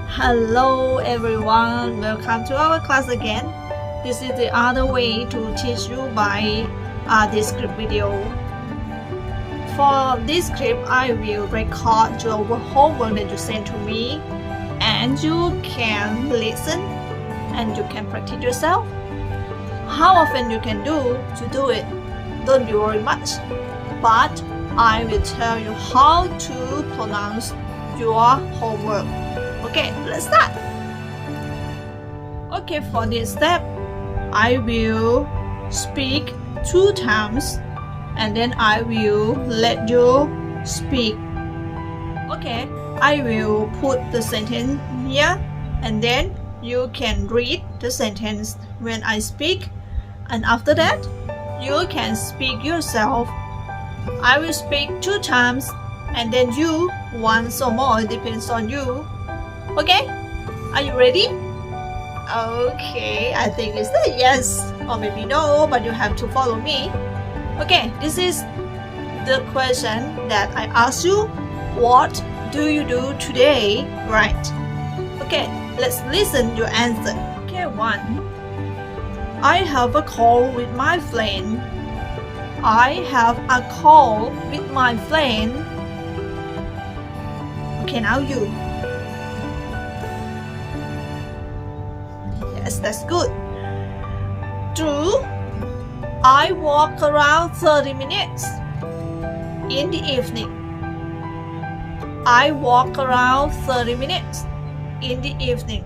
Hello everyone, welcome to our class again. This is the other way to teach you by this script video. For this script, I will record your homework that you send to me, and you can listen and you can practice yourself. How often you can do to do it, don't be worried much, but I will tell you how to pronounce your homework. Okay, let's start. Okay, for this step, I will speak 2 times and then I will let you speak. Okay, I will put the sentence here and then you can read the sentence when I speak, and after that, you can speak yourself. I will speak 2 times and then you once or more, it depends on you. Okay, are you ready? Okay, I think it's a yes or maybe no, but you have to follow me. Okay, this is the question that I asked you. What do you do today? Right. Okay, let's listen your answer. Okay, 1. I have a call with my friend. I have a call with my friend. Okay, now you. Yes, that's good. 2. I walk around 30 minutes in the evening. I walk around 30 minutes in the evening.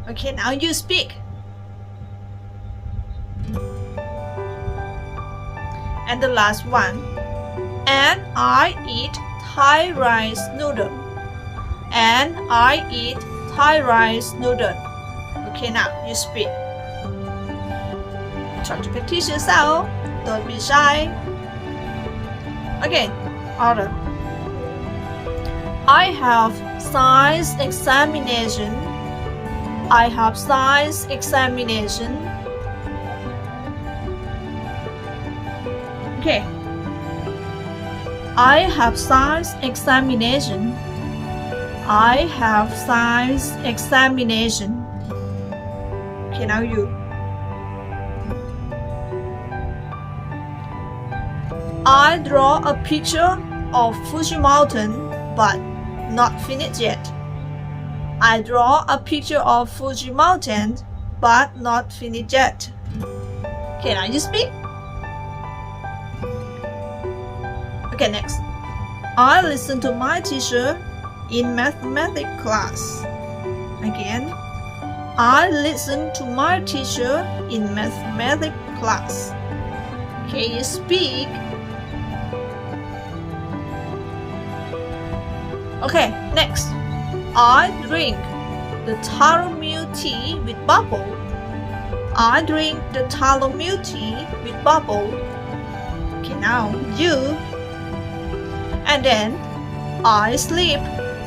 Okay, now you speak. And the last one. And I eat Thai rice noodle. And I eat Thai rice noodle. Okay, now you speak. Try to practice yourself. Don't be shy. Okay, order. I have science examination. I have science examination. Okay. I have science examination. I have science examination. Okay, now you. I draw a picture of Fuji Mountain, but not finished yet. I draw a picture of Fuji Mountain, but not finished yet. Okay, now you speak. Okay, next. I listen to my teacher in mathematics class. Again. I listen to my teacher in mathematics class. Can you speak? Okay, next. I drink the taro milk tea with bubble. I drink the taro milk tea with bubble. Okay, now you. And then I sleep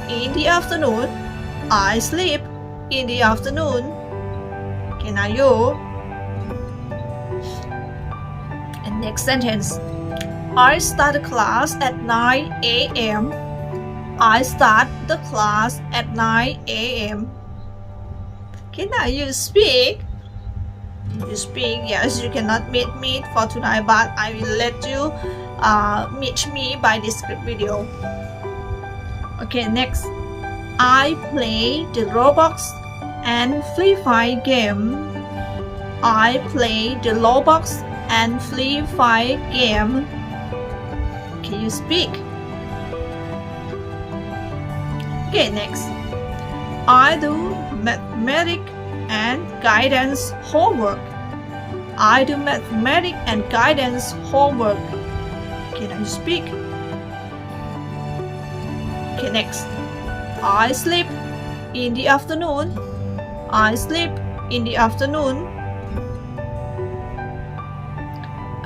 in the afternoon. I sleep in the afternoon. Okay, now you. And next sentence. I start the class at 9 a.m. I start the class at 9 a.m. Okay, now you speak. You speak. Yes, you cannot meet me for tonight, but I will let you meet me by this script video. Okay, next. I play the Roblox and Free Fire game. I play the Roblox and Free Fire game. Can you speak? Okay, next. I do mathematics and guidance homework. I do mathematics and guidance homework. Can you speak? Okay, next. I sleep in the afternoon. I sleep in the afternoon.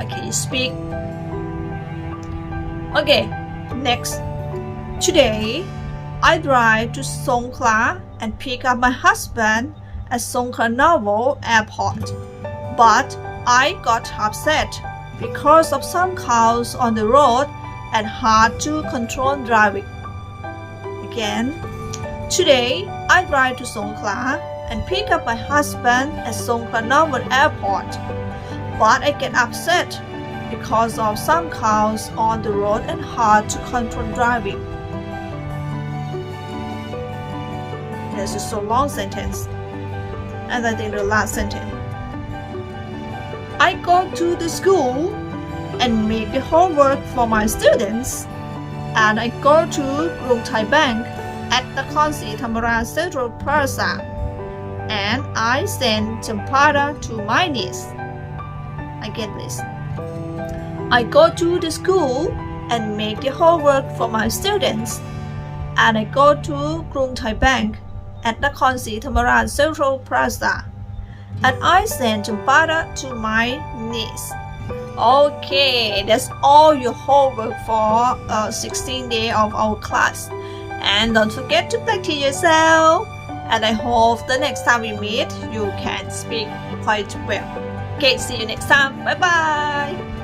Okay, you speak. Okay, next. Today, I drive to Songkhla and pick up my husband at Songkhla Naval Airport. But I got upset because of some cars on the road and hard to control driving. Again, today I drive to Songkhla and pick up my husband at Songkhla Normal Airport, but I get upset because of some cars on the road and hard to control driving. This is so long sentence. And I think the last sentence. I go to the school and make the homework for my students, and I go to Krung Thai Bank at the Konsi Thamara Central Plaza, and I send Champada to my niece. I get this. I go to the school and make the homework for my students, and I go to Krung Thai Bank at the Konsi Thamara Central Plaza, and I send Champada to my niece. Okay, that's all your homework for 16 days of our class. And don't forget to practice yourself. And I hope the next time we meet, you can speak quite well. Okay, see you next time. Bye bye.